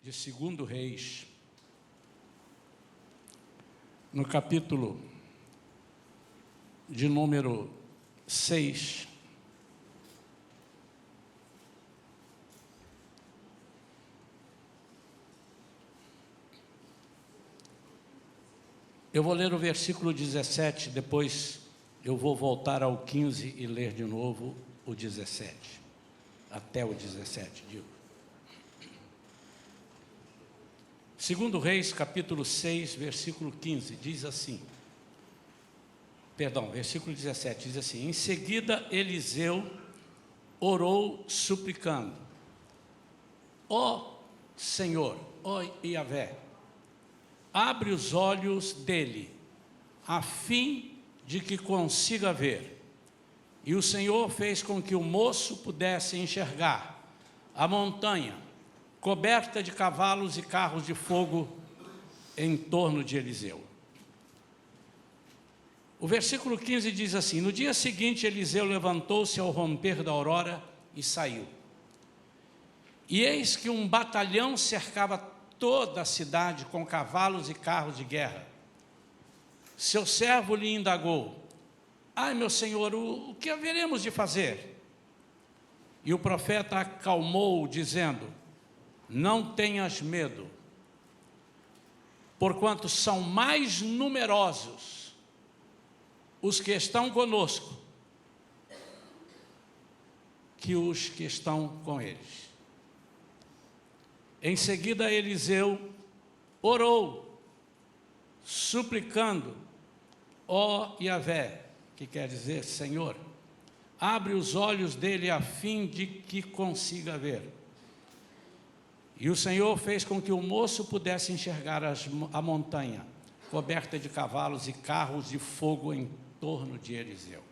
de 2 Reis, no capítulo de número 6, eu vou ler o versículo 17, depois eu vou voltar ao 15 e ler de novo o 17, até o 17, digo. 2 Reis, capítulo 6, versículo 15, diz assim, versículo 17, diz assim: em seguida Eliseu orou suplicando: ó Senhor, ó Yahvé, abre os olhos dele, a fim de que consiga ver. E o Senhor fez com que o moço pudesse enxergar a montanha coberta de cavalos e carros de fogo em torno de Eliseu. O versículo 15 diz assim: no dia seguinte Eliseu levantou-se ao romper da aurora e saiu. E eis que um batalhão cercava toda a cidade com cavalos e carros de guerra. Seu servo lhe indagou: ai, meu senhor, o que haveremos de fazer? E o profeta acalmou-o, dizendo: não tenhas medo, porquanto são mais numerosos os que estão conosco que os que estão com eles. Em seguida Eliseu orou, suplicando: ó Yahvé, que quer dizer Senhor, abre os olhos dele a fim de que consiga ver. E o Senhor fez com que o moço pudesse enxergar a montanha coberta de cavalos e carros de fogo em torno de Eliseu.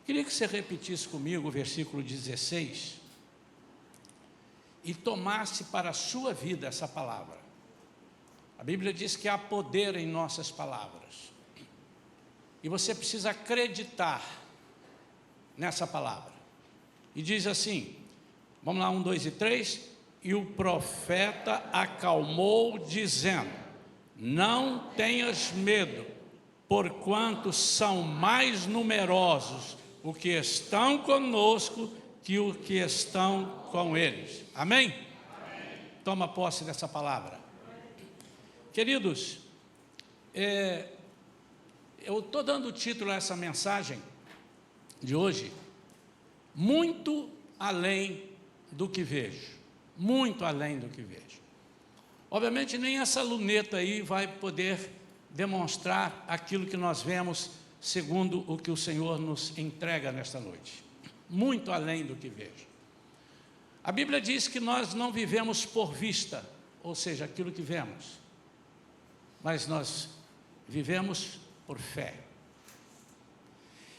Queria que você repetisse comigo o versículo 16 e tomasse para a sua vida essa palavra. A Bíblia diz que há poder em nossas palavras. E você precisa acreditar nessa palavra. E diz assim, vamos lá, 1, 2 e 3. E o profeta acalmou, dizendo: não tenhas medo, porquanto são mais numerosos os que estão conosco que os que estão com eles. Amém? Amém. Toma posse dessa palavra. Queridos, eu estou dando título a essa mensagem de hoje: muito além do que vejo. Muito além do que vejo. Obviamente nem essa luneta aí vai poder demonstrar aquilo que nós vemos segundo o que o Senhor nos entrega nesta noite. Muito além do que vejo. A Bíblia diz que nós não vivemos por vista, ou seja, aquilo que vemos, mas nós vivemos por fé.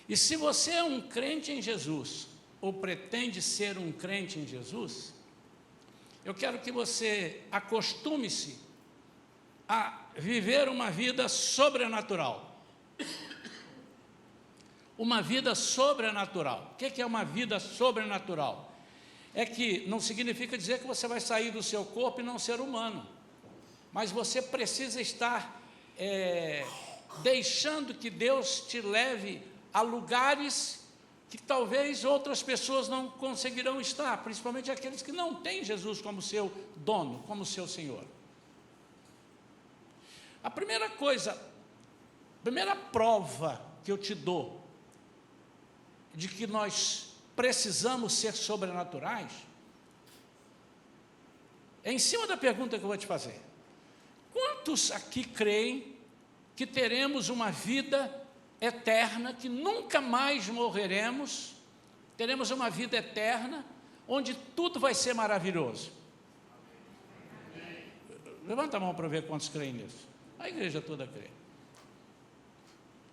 E se você é um crente em Jesus, ou pretende ser um crente em Jesus, eu quero que você acostume-se a viver uma vida sobrenatural. Uma vida sobrenatural. O que é uma vida sobrenatural? É que não significa dizer que você vai sair do seu corpo e não ser humano. Mas você precisa estar deixando que Deus te leve a lugares que talvez outras pessoas não conseguirão estar, principalmente aqueles que não têm Jesus como seu dono, como seu Senhor. A primeira coisa, a primeira prova que eu te dou de que nós precisamos ser sobrenaturais é em cima da pergunta que eu vou te fazer. Quantos aqui creem que teremos uma vida eterna, que nunca mais morreremos, teremos uma vida eterna, onde tudo vai ser maravilhoso? Levanta a mão para ver quantos creem nisso. A igreja toda crê.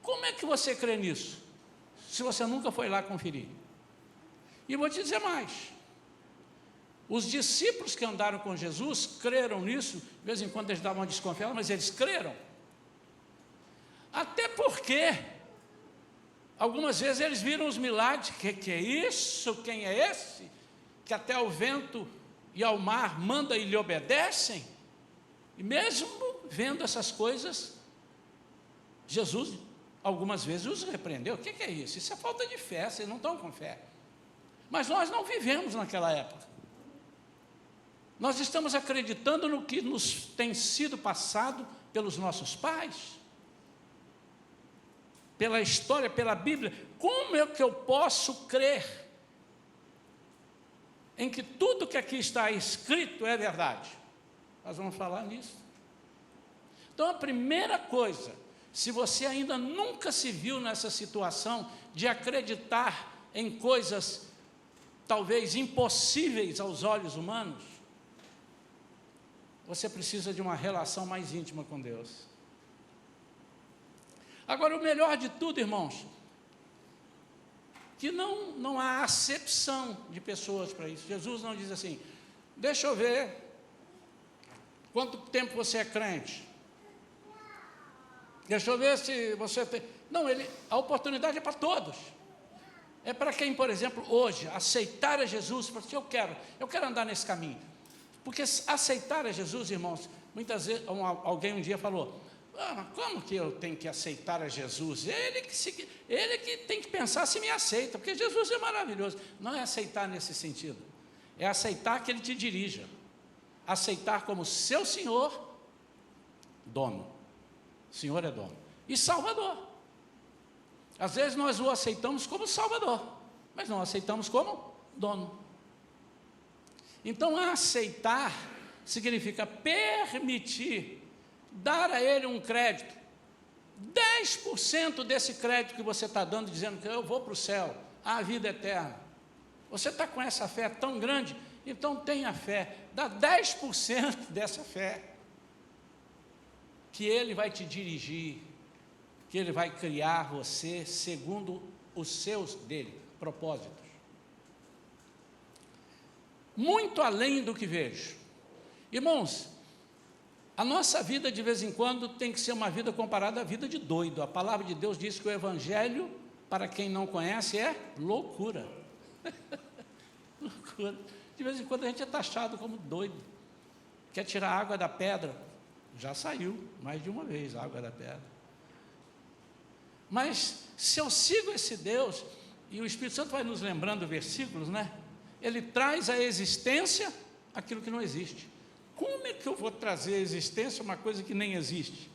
Como é que você crê nisso, se você nunca foi lá conferir? E vou te dizer mais, os discípulos que andaram com Jesus creram nisso. De vez em quando eles davam uma desconfiada, mas eles creram. Até porque algumas vezes eles viram os milagres. Que é isso? Quem é esse? Que até ao vento e ao mar manda e lhe obedecem? E mesmo vendo essas coisas, Jesus algumas vezes os repreendeu. O que é isso? Isso é falta de fé, vocês não estão com fé. Mas nós não vivemos naquela época. Nós estamos acreditando no que nos tem sido passado pelos nossos pais, pela história, pela Bíblia. Como é que eu posso crer em que tudo que aqui está escrito é verdade? Nós vamos falar nisso. Então, a primeira coisa, se você ainda nunca se viu nessa situação de acreditar em coisas talvez impossíveis aos olhos humanos, você precisa de uma relação mais íntima com Deus. Agora, o melhor de tudo, irmãos, que não há acepção de pessoas para isso. Jesus não diz assim: deixa eu ver quanto tempo você é crente, deixa eu ver se você tem... Não, a oportunidade é para todos. É para quem, por exemplo, hoje, aceitar a Jesus, porque eu quero andar nesse caminho. Porque aceitar a Jesus, irmãos, muitas vezes, alguém um dia falou: mas como que eu tenho que aceitar a Jesus? Ele que tem que pensar se me aceita, porque Jesus é maravilhoso. Não é aceitar nesse sentido, é aceitar que Ele te dirija, aceitar como seu Senhor, dono. Senhor é dono e Salvador. Às vezes nós o aceitamos como Salvador, mas não aceitamos como dono. Então, aceitar significa permitir, dar a Ele um crédito, 10% desse crédito que você está dando, dizendo que eu vou para o céu, a vida eterna. Você está com essa fé tão grande, então tenha fé, dá 10% dessa fé, que Ele vai te dirigir, que Ele vai criar você segundo os seus propósitos. Muito além do que vejo. Irmãos, a nossa vida de vez em quando tem que ser uma vida comparada à vida de doido. A palavra de Deus diz que o Evangelho, para quem não conhece, é loucura. Loucura. De vez em quando a gente é taxado como doido. Quer tirar a água da pedra? Já saiu mais de uma vez a água da pedra. Mas se eu sigo esse Deus, e o Espírito Santo vai nos lembrando versículos, né? Ele traz à existência aquilo que não existe. Como é que eu vou trazer à existência uma coisa que nem existe?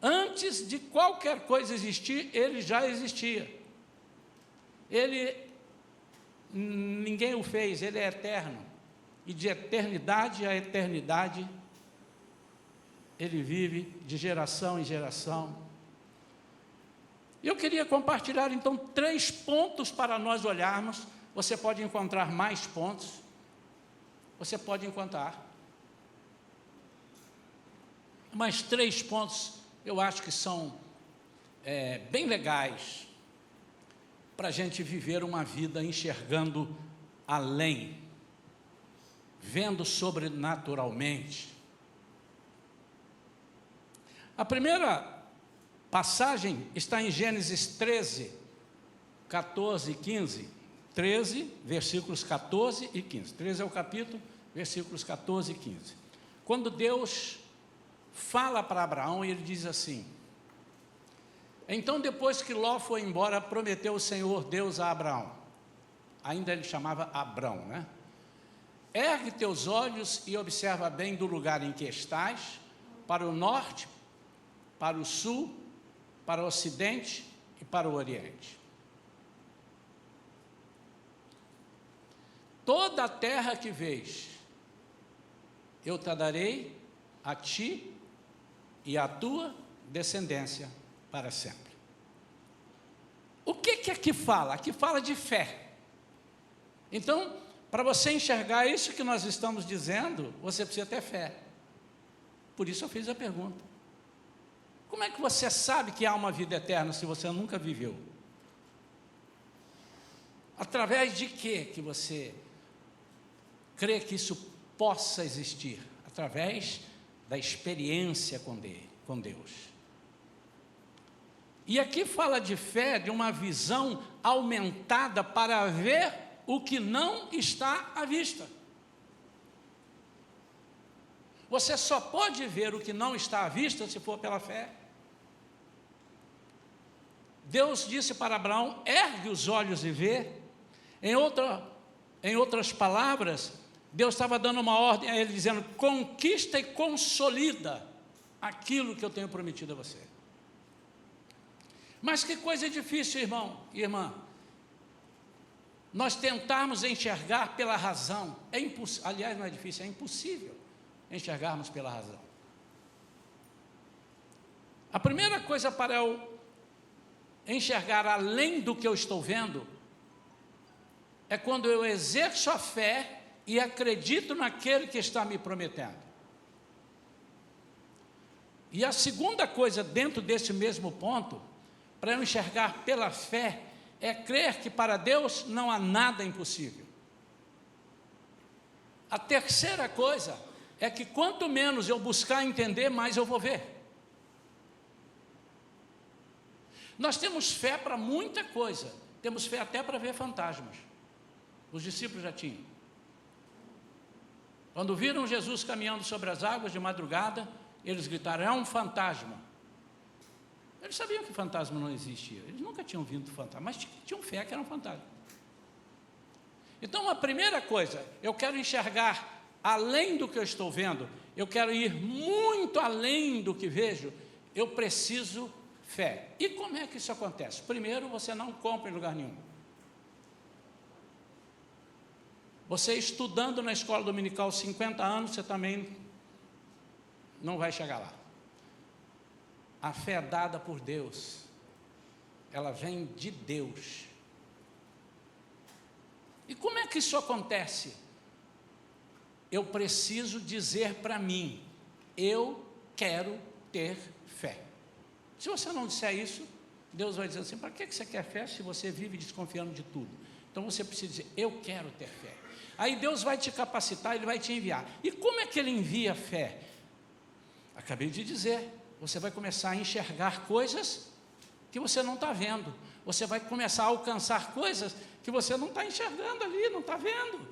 Antes de qualquer coisa existir, Ele já existia. Ninguém o fez, Ele é eterno. E de eternidade a eternidade, Ele vive de geração em geração. Eu queria compartilhar então 3 pontos para nós olharmos. Você pode encontrar mais pontos, você pode encontrar, mas 3 pontos eu acho que são bem legais para a gente viver uma vida enxergando além, vendo sobrenaturalmente. A primeira passagem está em Gênesis 13, 14 e 15. 13, versículos 14 e 15. 13 é o capítulo, versículos 14 e 15. Quando Deus fala para Abraão, ele diz assim: então, depois que Ló foi embora, prometeu o Senhor Deus a Abraão. Ainda ele chamava Abrão, né? Ergue teus olhos e observa bem do lugar em que estás, para o norte, para o sul, para o ocidente e para o oriente. Toda a terra que vês, eu te darei a ti e à tua descendência para sempre. O que aqui fala? Aqui fala de fé. Então, para você enxergar isso que nós estamos dizendo, você precisa ter fé. Por isso eu fiz a pergunta. Como é que você sabe que há uma vida eterna se você nunca viveu? Através de que você crê que isso possa existir? Através da experiência com Deus. E aqui fala de fé, de uma visão aumentada para ver o que não está à vista. Você só pode ver o que não está à vista se for pela fé. Deus disse para Abraão: ergue os olhos e vê. Em outras palavras, Deus estava dando uma ordem a ele, dizendo: conquista e consolida aquilo que eu tenho prometido a você. Mas que coisa difícil, irmão e irmã, nós tentarmos enxergar pela razão. Aliás, não é difícil, é impossível enxergarmos pela razão. A primeira coisa para eu enxergar além do que eu estou vendo é quando eu exerço a fé e acredito naquele que está me prometendo. E a segunda coisa dentro desse mesmo ponto, para eu enxergar pela fé, é crer que para Deus não há nada impossível. A terceira coisa é que quanto menos eu buscar entender, mais eu vou ver. Nós temos fé para muita coisa, temos fé até para ver fantasmas. Os discípulos já tinham. Quando viram Jesus caminhando sobre as águas de madrugada, eles gritaram: é um fantasma. Eles sabiam que fantasma não existia, eles nunca tinham visto fantasma, mas tinham fé que era um fantasma. Então, a primeira coisa, eu quero enxergar além do que eu estou vendo, eu quero ir muito além do que vejo, eu preciso fé. E como é que isso acontece? Primeiro, você não compra em lugar nenhum. Você estudando na escola dominical 50 anos, você também não vai chegar lá. A fé é dada por Deus, ela vem de Deus. E como é que isso acontece? Eu preciso dizer para mim: eu quero ter fé. Se você não disser isso, Deus vai dizer assim: para que você quer fé se você vive desconfiando de tudo? Então você precisa dizer: eu quero ter fé. Aí Deus vai te capacitar, Ele vai te enviar. E como é que Ele envia fé? Acabei de dizer, você vai começar a enxergar coisas que você não está vendo. Você vai começar a alcançar coisas que você não está enxergando ali, não está vendo.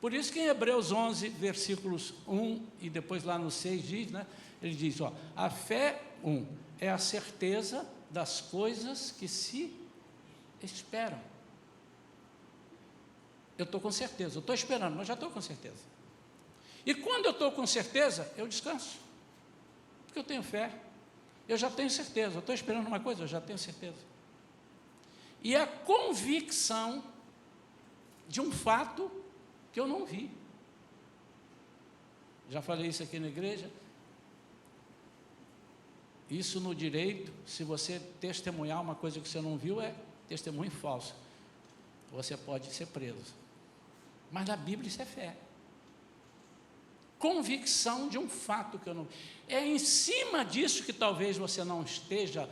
Por isso que em Hebreus 11, versículos 1 e depois lá no 6 diz, né? Ele diz, ó, a fé, é a certeza das coisas que se esperam. Eu estou com certeza, eu estou esperando, mas já estou com certeza. E quando eu estou com certeza, eu descanso. Porque eu tenho fé, eu já tenho certeza, eu estou esperando uma coisa, eu já tenho certeza. E a convicção de um fato que eu não vi. Já falei isso aqui na igreja. Isso no direito, se você testemunhar uma coisa que você não viu, é testemunho falso. Você pode ser preso. Mas na Bíblia isso é fé. Convicção de um fato que eu não... É em cima disso que talvez você não esteja,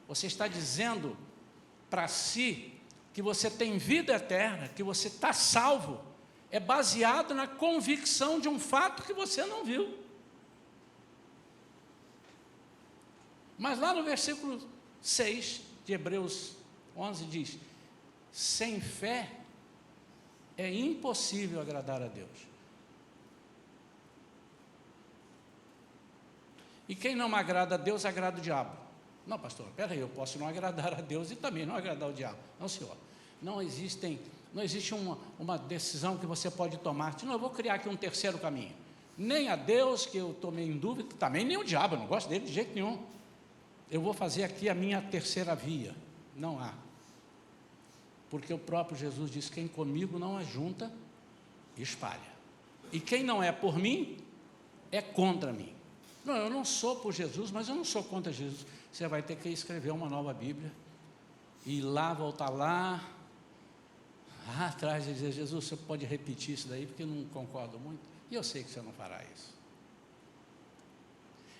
você está dizendo para si que você tem vida eterna, que você está salvo, é baseado na convicção de um fato que você não viu. Mas lá no versículo 6 de Hebreus 11 diz: sem fé é impossível agradar a Deus. E quem não agrada a Deus, agrada o diabo. Não, pastor, peraí, eu posso não agradar a Deus e também não agradar o diabo. Não, senhor. Não existe uma decisão que você pode tomar. Não, eu vou criar aqui um terceiro caminho. Nem a Deus, que eu tomei em dúvida, também nem o diabo, eu não gosto dele de jeito nenhum. Eu vou fazer aqui a minha terceira via. Não há. Porque o próprio Jesus disse: quem comigo não ajunta, espalha. E quem não é por mim, é contra mim. Não, eu não sou por Jesus, mas eu não sou contra Jesus. Você vai ter que escrever uma nova Bíblia, e ir lá, voltar lá atrás e dizer: Jesus, você pode repetir isso daí, porque eu não concordo muito, e eu sei que você não fará isso.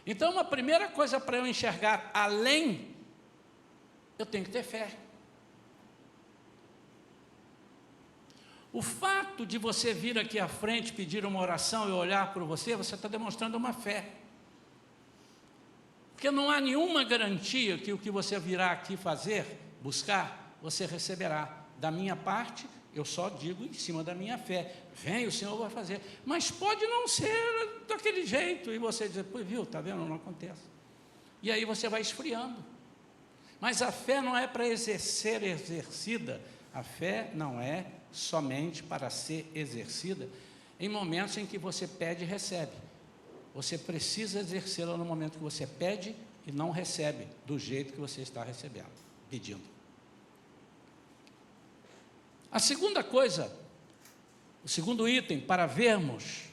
Então, a primeira coisa para eu enxergar além, eu tenho que ter fé. O fato de você vir aqui à frente, pedir uma oração e olhar para você está demonstrando uma fé. Porque não há nenhuma garantia que o que você virá aqui fazer, buscar, você receberá da minha parte Eu só digo em cima da minha fé. Vem, o Senhor vai fazer. Mas pode não ser daquele jeito. E você diz, pô, viu, está vendo? Não acontece. E aí você vai esfriando. Mas a fé não é para ser exercida. A fé não é somente para ser exercida em momentos em que você pede e recebe. Você precisa exercê-la no momento que você pede e não recebe do jeito que você está recebendo, pedindo. A segunda coisa, o segundo item para vermos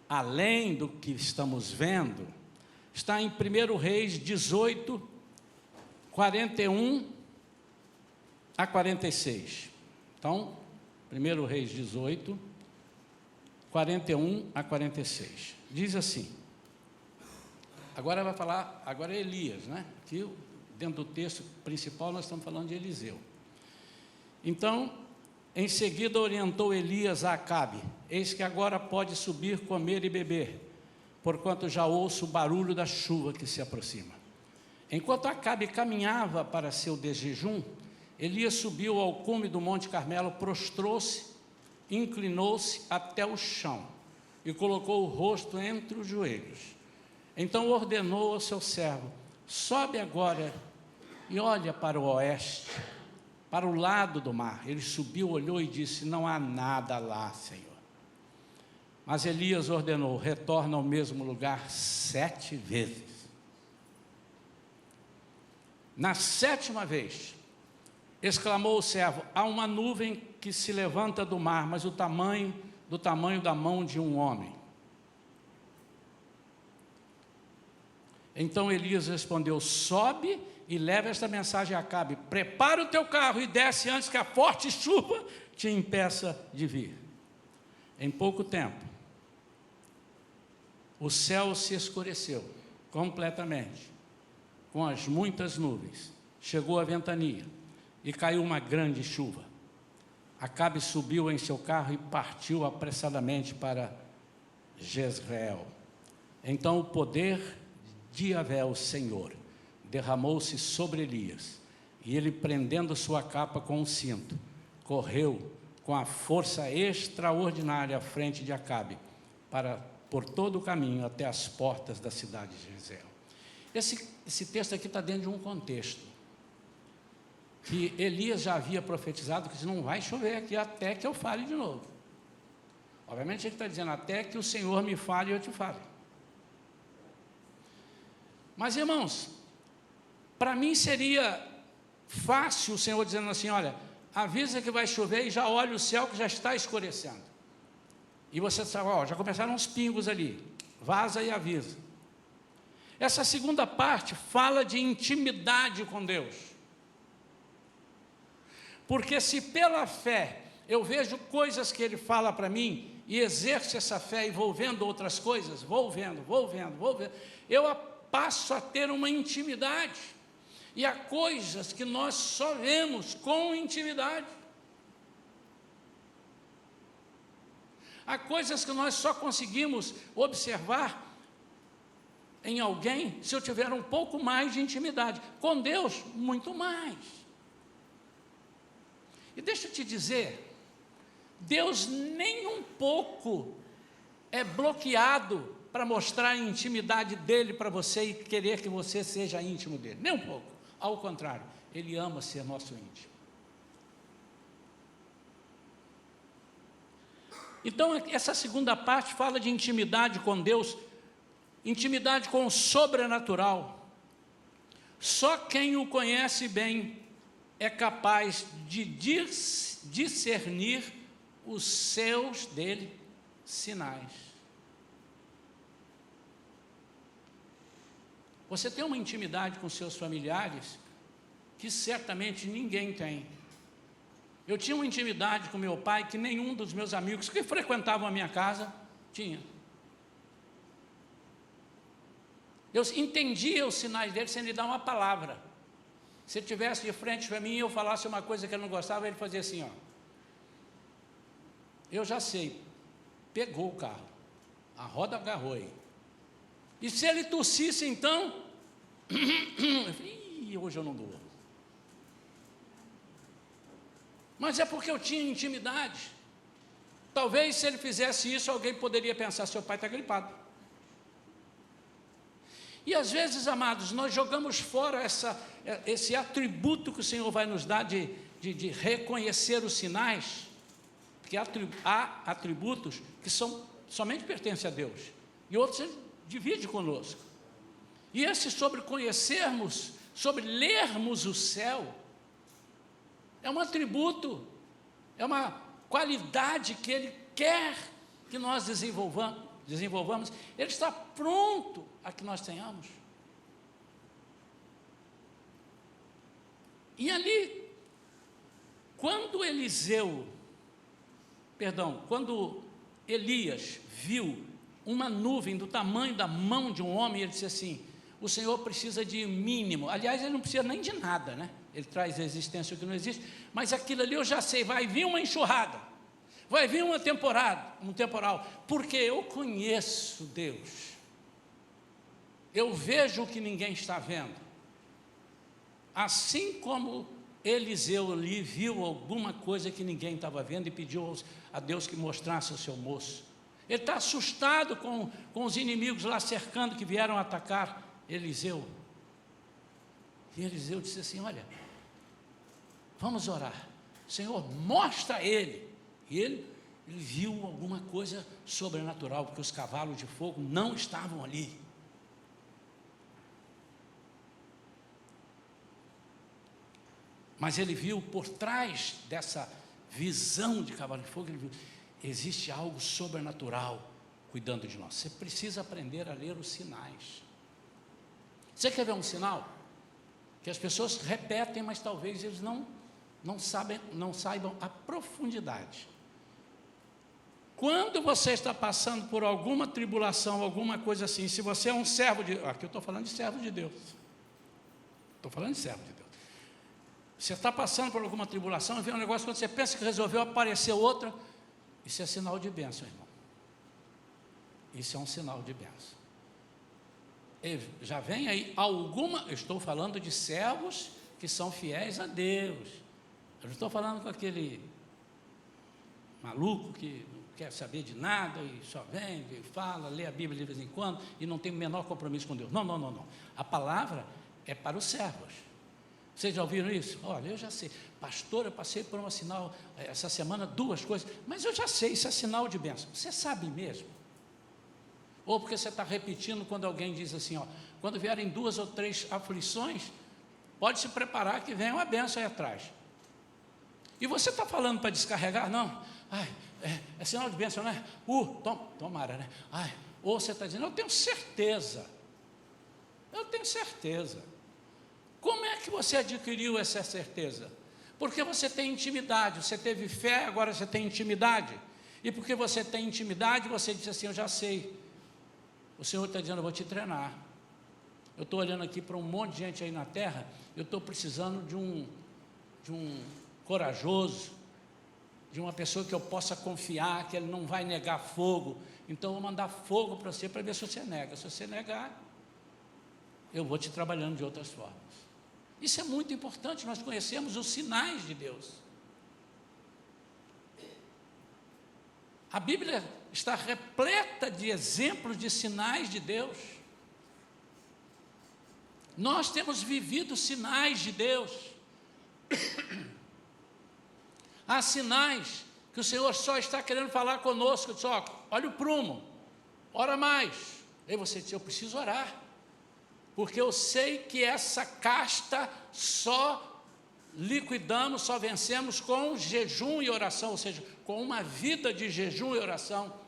além do que estamos vendo, está em 1 Reis 18, 41 a 46. Então, 1 Reis 18, 41 a 46. Diz assim, agora vai falar, agora é Elias, né? Aqui, dentro do texto principal, nós estamos falando de Eliseu. Então, em seguida orientou Elias a Acabe, eis que agora pode subir, comer e beber, porquanto já ouço o barulho da chuva que se aproxima. Enquanto Acabe caminhava para seu desjejum, Elias subiu ao cume do Monte Carmelo, prostrou-se, inclinou-se até o chão e colocou o rosto entre os joelhos. Então ordenou ao seu servo, sobe agora e olha para o oeste, para o lado do mar. Ele subiu, olhou e disse, não há nada lá, Senhor. Mas Elias ordenou, retorna ao mesmo lugar 7 vezes. Na 7ª vez, exclamou o servo, há uma nuvem que se levanta do mar, mas do tamanho da mão de um homem. Então Elias respondeu, sobe e leva esta mensagem a Acabe, prepara o teu carro e desce antes que a forte chuva te impeça de vir. Em pouco tempo, o céu se escureceu completamente, com as muitas nuvens, chegou a ventania e caiu uma grande chuva. Acabe subiu em seu carro e partiu apressadamente para Jezreel. Então o poder de Yahvé, o Senhor, derramou-se sobre Elias, e ele, prendendo sua capa com um cinto, correu com a força extraordinária à frente de Acabe, por todo o caminho até as portas da cidade de Jezreel. Esse texto aqui está dentro de um contexto, que Elias já havia profetizado, que não vai chover aqui até que eu fale de novo. Obviamente ele está dizendo, até que o Senhor me fale e eu te fale. Mas irmãos, para mim seria fácil o Senhor dizendo assim, olha, avisa que vai chover e já olha o céu que já está escurecendo. E você sabe, ó, já começaram uns pingos ali, vaza e avisa. Essa segunda parte fala de intimidade com Deus. Porque se pela fé eu vejo coisas que Ele fala para mim, e exerço essa fé e vou vendo outras coisas, vou vendo, eu passo a ter uma intimidade. E há coisas que nós só vemos com intimidade. Há coisas que nós só conseguimos observar em alguém se eu tiver um pouco mais de intimidade. Com Deus, muito mais. E deixa eu te dizer, Deus nem um pouco é bloqueado para mostrar a intimidade dEle para você e querer que você seja íntimo dEle. Nem um pouco. Ao contrário, Ele ama ser nosso íntimo. Então, essa segunda parte fala de intimidade com Deus, intimidade com o sobrenatural. Só quem o conhece bem é capaz de discernir os seus dele sinais. Você tem uma intimidade com seus familiares que certamente ninguém tem. Eu tinha uma intimidade com meu pai que nenhum dos meus amigos que frequentavam a minha casa tinha. Eu entendia os sinais dele sem lhe dar uma palavra. Se ele estivesse de frente para mim e eu falasse uma coisa que ele não gostava, ele fazia assim, ó. Eu já sei, pegou o carro, a roda agarrou aí. E se ele tossisse então, eu falei, hoje eu não dou. Mas é porque eu tinha intimidade. Talvez se ele fizesse isso, alguém poderia pensar, seu pai está gripado. E às vezes, amados, nós jogamos fora esse atributo que o Senhor vai nos dar de reconhecer os sinais, porque há atributos que somente pertencem a Deus, e outros Ele divide conosco. E esse sobre conhecermos, sobre lermos o céu, é um atributo, é uma qualidade que Ele quer que nós desenvolvamos. Ele está pronto a que nós tenhamos. E ali, quando Elias viu uma nuvem do tamanho da mão de um homem, ele disse assim, o Senhor precisa de mínimo, aliás, ele não precisa nem de nada, né? Ele traz a existência que não existe, mas aquilo ali eu já sei, vai vir uma enxurrada, vai vir um temporal, porque eu conheço Deus, eu vejo o que ninguém está vendo, assim como Eliseu ali viu alguma coisa que ninguém estava vendo e pediu a Deus que mostrasse o seu moço. Ele está assustado com os inimigos lá cercando que vieram atacar Eliseu. E Eliseu disse assim, olha, vamos orar, Senhor, mostra a ele. E ele viu alguma coisa sobrenatural, porque os cavalos de fogo não estavam ali. Mas ele viu por trás dessa visão de cavalo de fogo, ele viu, existe algo sobrenatural cuidando de nós. Você precisa aprender a ler os sinais. Você quer ver um sinal? Que as pessoas repetem, mas talvez eles não saibam a profundidade. Quando você está passando por alguma tribulação, alguma coisa assim, se você é um servo de... Aqui eu estou falando de servo de Deus. Estou falando de servo de Deus. Você está passando por alguma tribulação, e vem um negócio, quando você pensa que resolveu, aparecer outra, isso é sinal de bênção, irmão. Isso é um sinal de bênção. E já vem aí eu estou falando de servos que são fiéis a Deus. Eu não estou falando com aquele maluco que não quer saber de nada e só vem, e fala, lê a Bíblia de vez em quando e não tem o menor compromisso com Deus. Não. A palavra é para os servos. Vocês já ouviram isso? Olha, eu já sei. Pastor, eu passei por um sinal, essa semana, 2 coisas, mas eu já sei, isso é sinal de bênção. Você sabe mesmo? Ou porque você está repetindo quando alguém diz assim, ó, quando vierem 2 ou 3 aflições, pode se preparar que vem uma bênção aí atrás. E você está falando para descarregar? Não. É sinal de bênção, né? Tomara, né? Ou você está dizendo, eu tenho certeza. Como é que você adquiriu essa certeza? Porque você tem intimidade, você teve fé, agora você tem intimidade. E porque você tem intimidade, você diz assim, eu já sei. O Senhor está dizendo, eu vou te treinar. Eu estou olhando aqui para um monte de gente aí na terra, eu estou precisando de um corajoso, de uma pessoa que eu possa confiar, que ele não vai negar fogo. Então eu vou mandar fogo para você, para ver se você nega. Se você negar, eu vou te trabalhando de outras formas. Isso é muito importante, nós conhecemos os sinais de Deus. A Bíblia está repleta de exemplos de sinais de Deus. Nós temos vivido sinais de Deus. Há sinais que o Senhor só está querendo falar conosco. Diz, olha o prumo, ora mais. Aí você diz, eu preciso orar. Porque eu sei que essa casta só liquidamos, só vencemos com jejum e oração, ou seja, com uma vida de jejum e oração.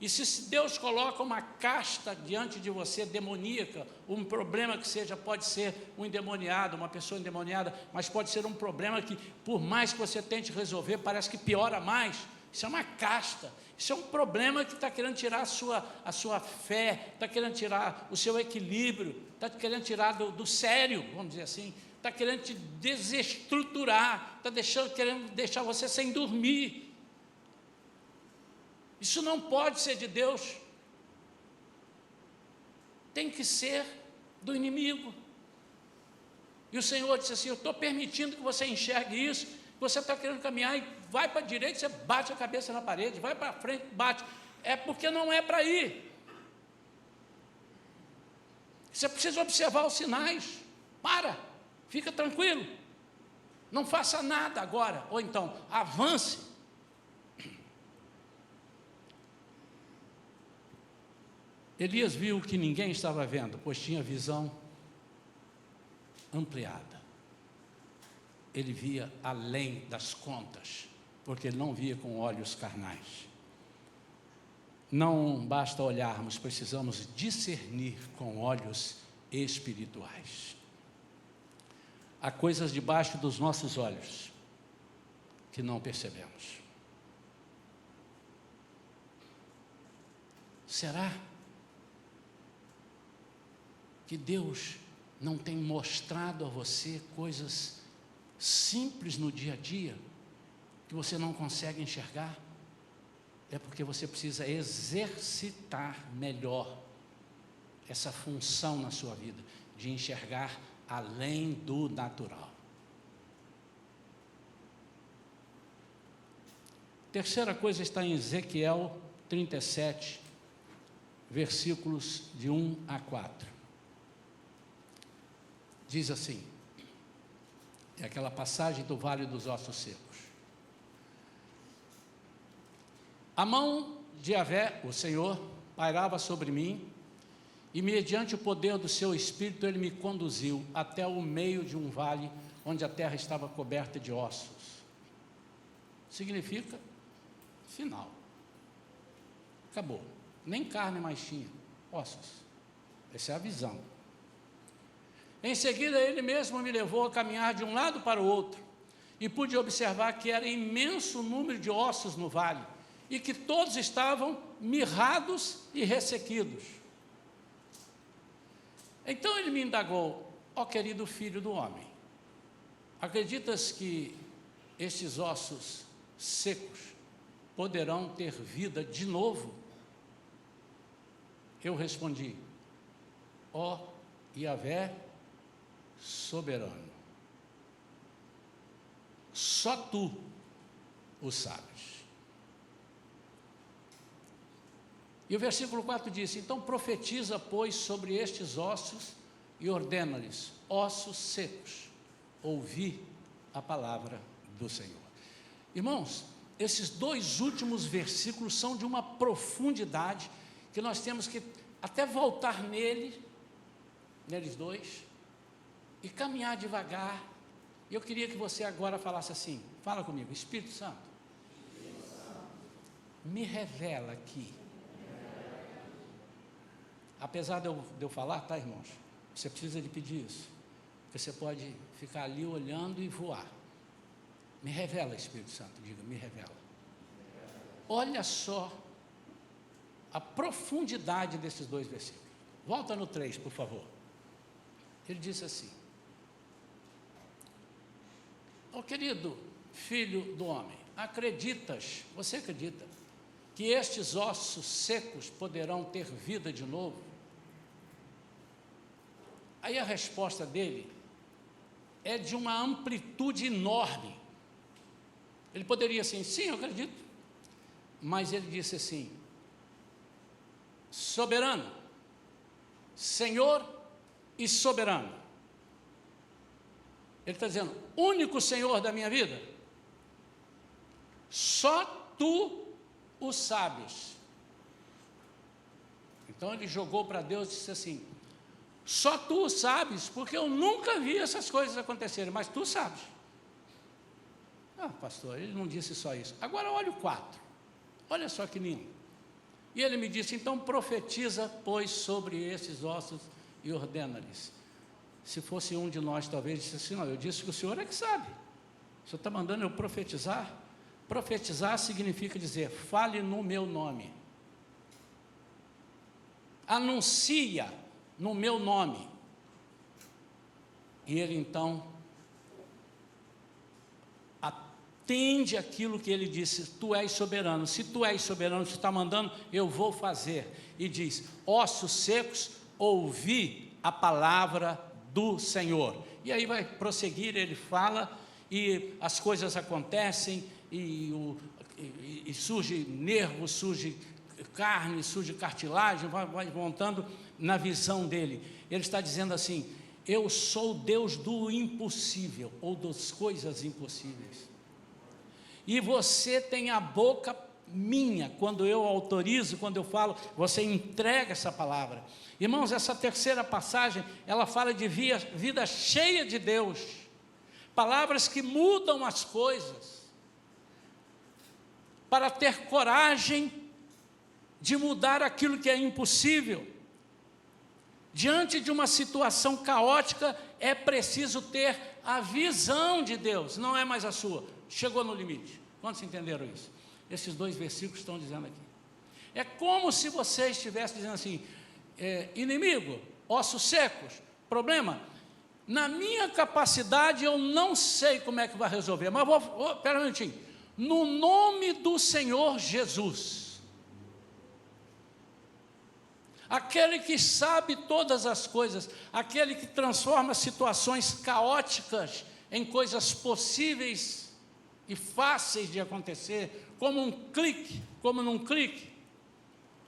E se Deus coloca uma casta diante de você demoníaca, um problema que seja, pode ser um endemoniado, uma pessoa endemoniada, mas pode ser um problema que, por mais que você tente resolver, parece que piora mais. Isso é uma casta, isso é um problema que está querendo tirar a sua fé, está querendo tirar o seu equilíbrio, está querendo tirar do sério, vamos dizer assim, está querendo te desestruturar, está querendo deixar você sem dormir. Isso não pode ser de Deus, tem que ser do inimigo. E o Senhor disse assim, eu estou permitindo que você enxergue isso, Você está querendo caminhar e vai para a direita, você bate a cabeça na parede, vai para frente, bate. É porque não é para ir. Você precisa observar os sinais. Fica tranquilo. Não faça nada agora. Ou então, avance. Elias viu o que ninguém estava vendo, pois tinha visão ampliada. Ele via além das contas, porque ele não via com olhos carnais. Não basta olharmos, precisamos discernir com olhos espirituais. Há coisas debaixo dos nossos olhos que não percebemos. Será que Deus não tem mostrado a você coisas simples no dia a dia que você não consegue enxergar? É porque você precisa exercitar melhor essa função na sua vida, de enxergar além do natural. Terceira coisa está em Ezequiel 37, versículos de 1 a 4. Diz assim, é aquela passagem do Vale dos Ossos Secos. A mão de Yahvé, o Senhor, pairava sobre mim, e mediante o poder do seu Espírito, Ele me conduziu até o meio de um vale, onde a terra estava coberta de ossos. Significa final. Acabou. Nem carne mais tinha, ossos. Essa é a visão. Em seguida, Ele mesmo me levou a caminhar de um lado para o outro, e pude observar que era imenso número de ossos no vale, e que todos estavam mirrados e ressequidos. Então ele me indagou: ó querido filho do homem, acreditas que estes ossos secos poderão ter vida de novo? Eu respondi: ó Yahvé soberano, só tu o sabes. E o versículo 4 diz: então profetiza, pois, sobre estes ossos e ordena-lhes: ossos secos, ouvi a palavra do Senhor. Irmãos, esses dois últimos versículos são de uma profundidade que nós temos que até voltar neles dois, e caminhar devagar. E eu queria que você agora falasse assim, fala comigo: Espírito Santo, me revela aqui. Apesar de eu falar, tá, irmãos? Você precisa de pedir isso, porque você pode ficar ali olhando e voar. Me revela, Espírito Santo, diga, me revela. Olha só a profundidade desses dois versículos. Volta no 3, por favor. Ele disse assim: ó querido filho do homem, você acredita que estes ossos secos poderão ter vida de novo? Aí a resposta dele é de uma amplitude enorme. Ele poderia assim, sim, eu acredito. Mas ele disse assim: soberano, Senhor e soberano. Ele está dizendo: único Senhor da minha vida, só tu o sabes. Então ele jogou para Deus e disse assim: só tu o sabes, porque eu nunca vi essas coisas acontecerem, mas tu sabes. Ah, pastor, ele não disse só isso. Agora olha o 4, olha só que lindo. E ele me disse: então profetiza, pois, sobre esses ossos e ordena-lhes. Se fosse um de nós, talvez disse assim: não, eu disse que o Senhor é que sabe. O Senhor está mandando eu profetizar? Profetizar significa dizer: fale no meu nome, anuncia no meu nome. E ele então atende aquilo que ele disse: tu és soberano. Se tu és soberano, tu está mandando, eu vou fazer. E diz: ossos secos, ouvi a palavra do Senhor. E aí vai prosseguir, ele fala e as coisas acontecem, e surge nervo, surge carne, surge cartilagem, vai montando na visão dele. Ele está dizendo assim: eu sou o Deus do impossível, ou das coisas impossíveis. E você tem a boca minha, quando eu autorizo, quando eu falo, você entrega essa palavra. Irmãos, essa terceira passagem, ela fala de vida cheia de Deus, palavras que mudam as coisas, para ter coragem de mudar aquilo que é impossível. Diante de uma situação caótica, é preciso ter a visão de Deus, não é mais a sua. Chegou no limite. Quantos entenderam isso? Esses 2 versículos estão dizendo aqui. É como se você estivesse dizendo assim: inimigo, ossos secos, problema, na minha capacidade eu não sei como é que vai resolver, mas espera um minutinho, no nome do Senhor Jesus, aquele que sabe todas as coisas, aquele que transforma situações caóticas em coisas possíveis e fáceis de acontecer, como num clique,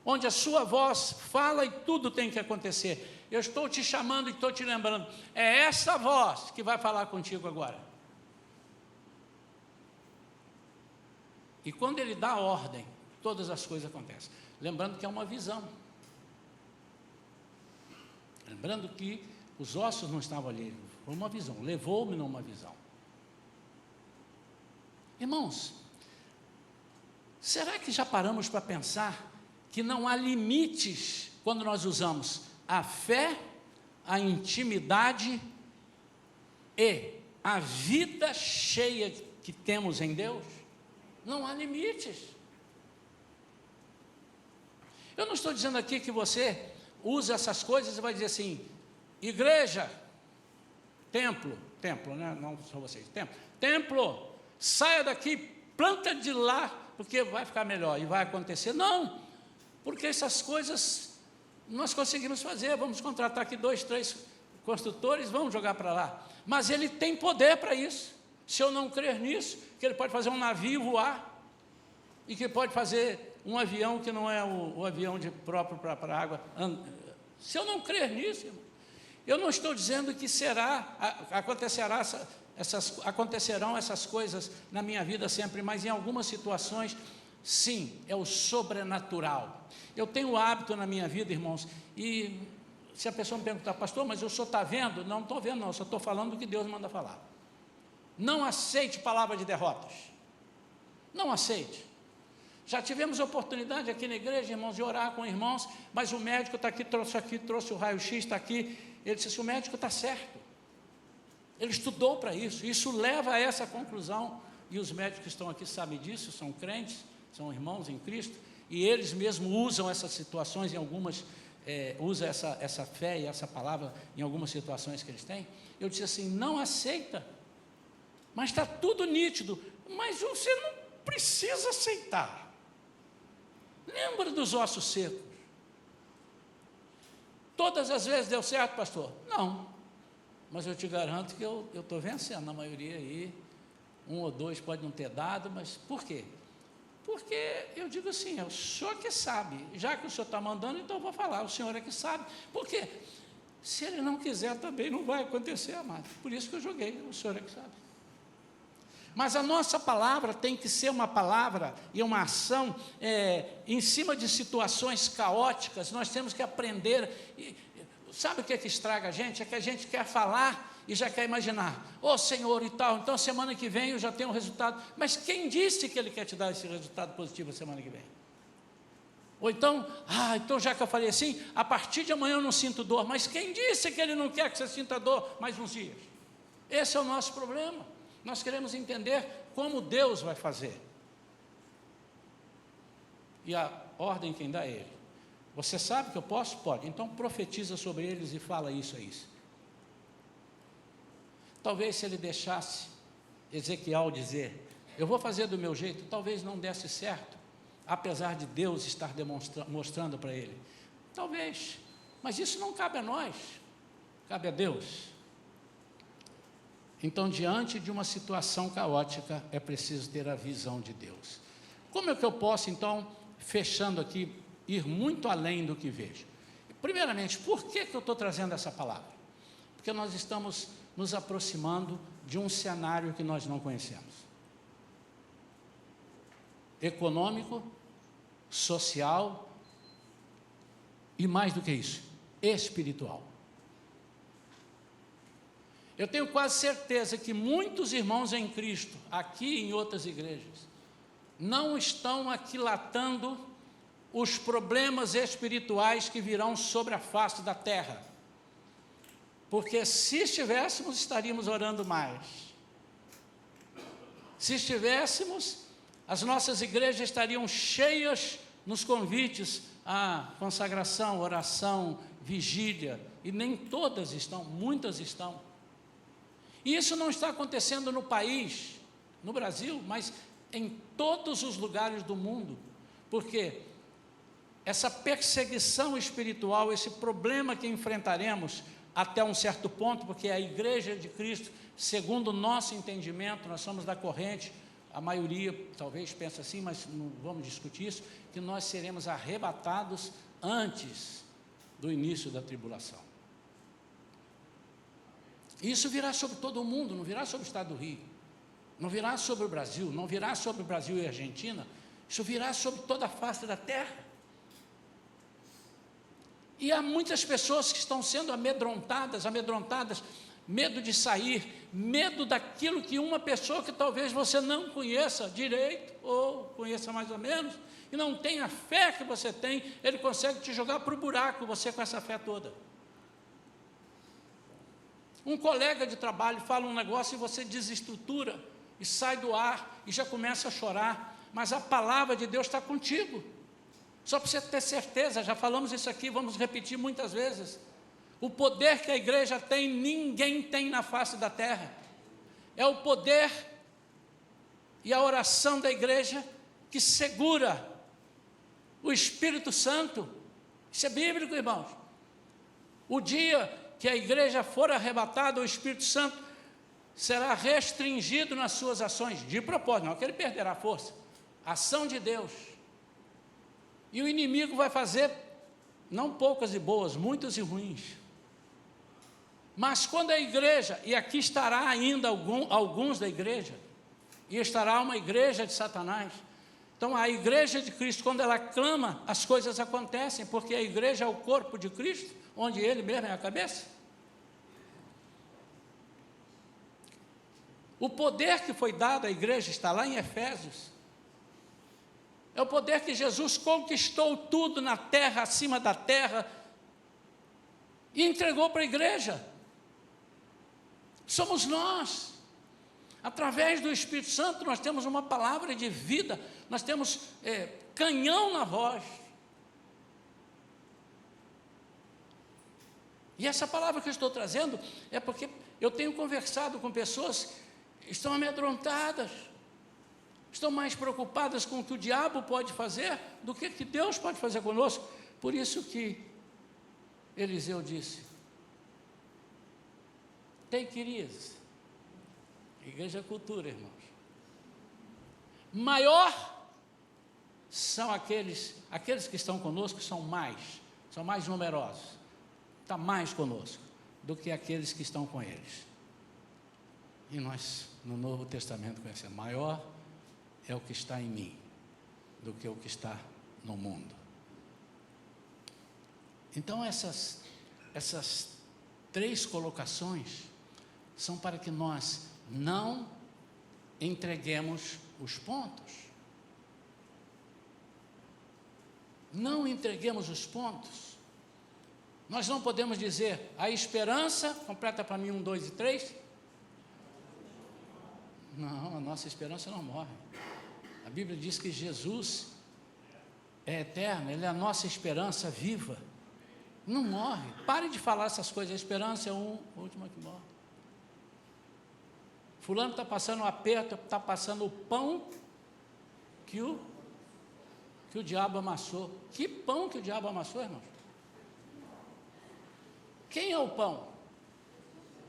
onde a sua voz fala e tudo tem que acontecer. Eu estou te chamando e estou te lembrando, é essa voz que vai falar contigo agora. E quando ele dá a ordem, todas as coisas acontecem. Lembrando que é uma visão. Lembrando que os ossos não estavam ali, foi uma visão, levou-me numa visão. Irmãos, será que já paramos para pensar que não há limites quando nós usamos a fé, a intimidade e a vida cheia que temos em Deus? Não há limites. Eu não estou dizendo aqui que você usa essas coisas e vai dizer assim: igreja, templo, né? Não são vocês, templo, saia daqui, planta de lá, porque vai ficar melhor e vai acontecer. Não, porque essas coisas nós conseguimos fazer. Vamos contratar aqui 2, 3 construtores, vamos jogar para lá. Mas ele tem poder para isso. Se eu não crer nisso, que ele pode fazer um navio voar, e que pode fazer um avião que não é o avião próprio para a água. Se eu não crer nisso, eu não estou dizendo que acontecerão essas coisas na minha vida sempre, mas em algumas situações, sim, é o sobrenatural. Eu tenho o hábito na minha vida, irmãos, e se a pessoa me perguntar: pastor, mas o senhor está vendo? Não estou vendo, não, só estou falando o que Deus manda falar. Não aceite palavra de derrotas, não aceite. Já tivemos oportunidade aqui na igreja, irmãos, de orar com irmãos, mas o médico está aqui, trouxe o raio-x, está aqui. Ele disse: o médico está certo, ele estudou para isso, isso leva a essa conclusão, e os médicos que estão aqui sabem disso, são crentes, são irmãos em Cristo, e eles mesmos usam essas situações em algumas, usam essa fé e essa palavra em algumas situações que eles têm. Eu disse assim: não aceita, mas está tudo nítido, mas você não precisa aceitar. Lembra dos ossos secos? Todas as vezes deu certo, pastor? Não, mas eu te garanto que eu estou vencendo na maioria aí. 1 ou 2 pode não ter dado, mas por quê? Porque eu digo assim: é o senhor que sabe, já que o senhor está mandando, então eu vou falar, o senhor é que sabe. Por quê? Se ele não quiser também não vai acontecer, amado. Por isso que eu joguei, o senhor é que sabe. Mas a nossa palavra tem que ser uma palavra e uma ação em cima de situações caóticas. Nós temos que aprender. Sabe o que estraga a gente? É que a gente quer falar e já quer imaginar: ô Senhor e tal, então semana que vem eu já tenho um resultado. Mas quem disse que Ele quer te dar esse resultado positivo a semana que vem? Ou então, então já que eu falei assim, a partir de amanhã eu não sinto dor. Mas quem disse que Ele não quer que você sinta dor mais uns dias? Esse é o nosso problema. Nós queremos entender como Deus vai fazer. E a ordem quem dá é Ele. Você sabe que eu posso? Pode. Então profetiza sobre eles e fala isso a isso. Talvez se ele deixasse Ezequiel dizer: eu vou fazer do meu jeito, talvez não desse certo, apesar de Deus estar mostrando para ele. Talvez. Mas isso não cabe a nós. Cabe a Deus. Então, diante de uma situação caótica, é preciso ter a visão de Deus. Como é que eu posso, então, fechando aqui, ir muito além do que vejo? Primeiramente, por que eu estou trazendo essa palavra? Porque nós estamos nos aproximando de um cenário que nós não conhecemos. Econômico, social e, mais do que isso, espiritual. Eu tenho quase certeza que muitos irmãos em Cristo, aqui e em outras igrejas, não estão aquilatando os problemas espirituais que virão sobre a face da terra. Porque se estivéssemos, estaríamos orando mais. Se estivéssemos, as nossas igrejas estariam cheias nos convites à consagração, oração, vigília, e nem todas estão, muitas estão. E isso não está acontecendo no país, no Brasil, mas em todos os lugares do mundo, porque essa perseguição espiritual, esse problema que enfrentaremos até um certo ponto, porque a igreja de Cristo, segundo o nosso entendimento, nós somos da corrente, a maioria talvez pense assim, mas não vamos discutir isso, que nós seremos arrebatados antes do início da tribulação. Isso virá sobre todo o mundo, não virá sobre o estado do Rio, não virá sobre o Brasil, não virá sobre o Brasil e a Argentina, isso virá sobre toda a face da terra. E há muitas pessoas que estão sendo amedrontadas, medo de sair, medo daquilo que uma pessoa que talvez você não conheça direito, ou conheça mais ou menos, e não tenha a fé que você tem, ele consegue te jogar para o buraco, você com essa fé toda. Um colega de trabalho fala um negócio e você desestrutura, e sai do ar, e já começa a chorar, mas a palavra de Deus está contigo. Só para você ter certeza, já falamos isso aqui, vamos repetir muitas vezes. O poder que a igreja tem, ninguém tem na face da terra. É o poder e a oração da igreja que segura o Espírito Santo. Isso é bíblico, irmãos. O dia que a igreja for arrebatada, o Espírito Santo será restringido nas suas ações, de propósito, não que ele perderá a força. Ação de Deus. E o inimigo vai fazer, não poucas e boas, muitas e ruins. Mas quando a igreja, e aqui estará ainda alguns da igreja, e estará uma igreja de Satanás. Então a igreja de Cristo, quando ela clama, as coisas acontecem, porque a igreja é o corpo de Cristo, onde ele mesmo é a cabeça. O poder que foi dado à igreja está lá em Efésios. É o poder que Jesus conquistou tudo na terra, acima da terra, e entregou para a igreja. Somos nós. Através do Espírito Santo, nós temos uma palavra de vida, nós temos canhão na voz. E essa palavra que eu estou trazendo é porque eu tenho conversado com pessoas que estão amedrontadas, estão mais preocupadas com o que o diabo pode fazer do que Deus pode fazer conosco. Por isso que Eliseu disse: take it easy. Igreja é cultura, irmãos. Maior são aqueles que estão conosco, são mais numerosos, está mais conosco do que aqueles que estão com eles. E nós, no Novo Testamento, conhecemos: maior é o que está em mim do que o que está no mundo. Então essas 3 colocações são para que nós não entreguemos os pontos. Não entreguemos os pontos. Nós não podemos dizer: a esperança, completa para mim 1, 2 e 3. Não, a nossa esperança não morre. A Bíblia diz que Jesus é eterno, Ele é a nossa esperança viva. Não morre. Pare de falar essas coisas. A esperança é a última que morre. Fulano está passando um aperto, está passando o pão que o diabo amassou. Que pão que o diabo amassou, irmãos? Quem é o pão?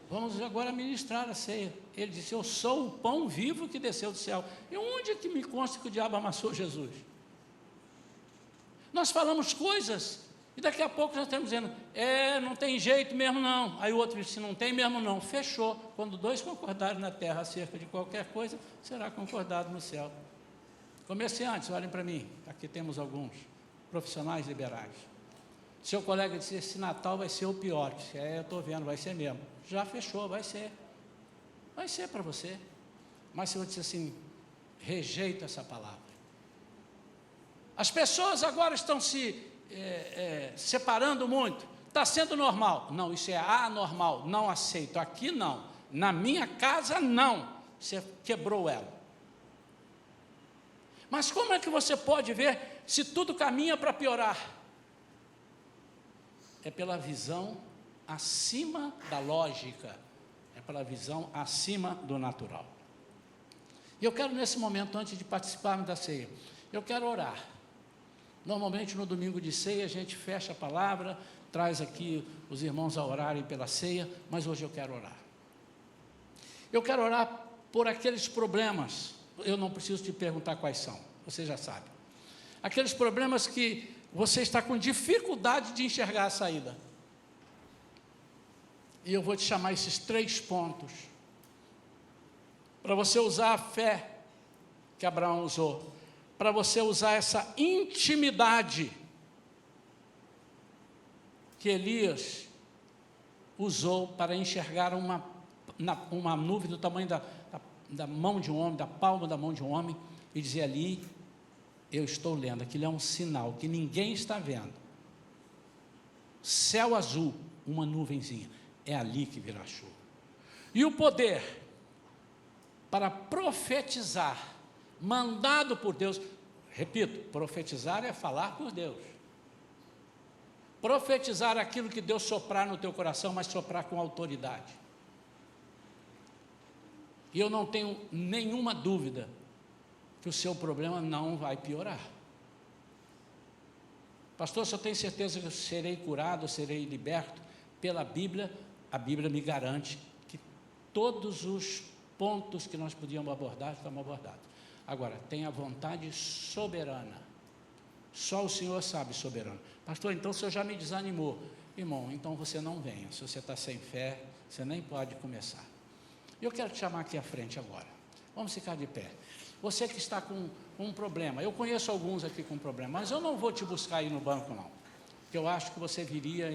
vamos agora ministrar a ceia. Ele disse, eu sou o pão vivo que desceu do céu. E onde é que me consta que o diabo amassou Jesus? Nós falamos coisas, e daqui a pouco nós estamos dizendo, não tem jeito mesmo não. Aí o outro disse, não tem mesmo não. Fechou. Quando dois concordarem na terra acerca de qualquer coisa, será concordado no céu. Comerciantes, olhem para mim, aqui temos alguns profissionais liberais. Seu colega disse, esse Natal vai ser o pior. Disse, eu estou vendo, vai ser mesmo. Já fechou, vai ser para você. Mas se eu disse assim, rejeito essa palavra. As pessoas agora estão se separando muito, está sendo normal. Não, isso é anormal, não aceito. Aqui não, na minha casa não. Você quebrou ela. Mas como é que você pode ver se tudo caminha para piorar? É pela visão acima da lógica, é pela visão acima do natural. E eu quero nesse momento, antes de participarmos da ceia, eu quero orar. Normalmente no domingo de ceia a gente fecha a palavra, traz aqui os irmãos a orarem pela ceia, mas hoje eu quero orar. Eu quero orar por aqueles problemas, eu não preciso te perguntar quais são, você já sabe. Aqueles problemas que você está com dificuldade de enxergar a saída. E eu vou te chamar esses 3 pontos, para você usar a fé que Abraão usou, para você usar essa intimidade que Elias usou para enxergar uma nuvem do tamanho da mão de um homem, da palma da mão de um homem, e dizer ali, eu estou lendo, aquilo é um sinal que ninguém está vendo. Céu azul, uma nuvenzinha, é ali que virá chuva. E o poder para profetizar, mandado por Deus, repito, profetizar é falar por Deus. Profetizar aquilo que Deus soprar no teu coração, mas soprar com autoridade. E eu não tenho nenhuma dúvida que o seu problema não vai piorar. Pastor, se eu tenho certeza que eu serei curado, serei liberto, pela Bíblia, a Bíblia me garante que todos os pontos que nós podíamos abordar, estamos abordados. Agora, tem a vontade soberana. Só o Senhor sabe soberano. Pastor, então o Senhor já me desanimou. Irmão, então você não venha. Se você está sem fé, você nem pode começar. Eu quero te chamar aqui à frente agora. Vamos ficar de pé. Você que está com um problema, eu conheço alguns aqui com problema, mas eu não vou te buscar aí no banco não, porque eu acho que você viria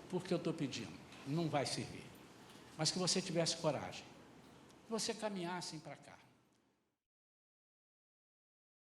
porque eu estou pedindo, não vai servir, mas que você tivesse coragem, que você caminhasse para cá.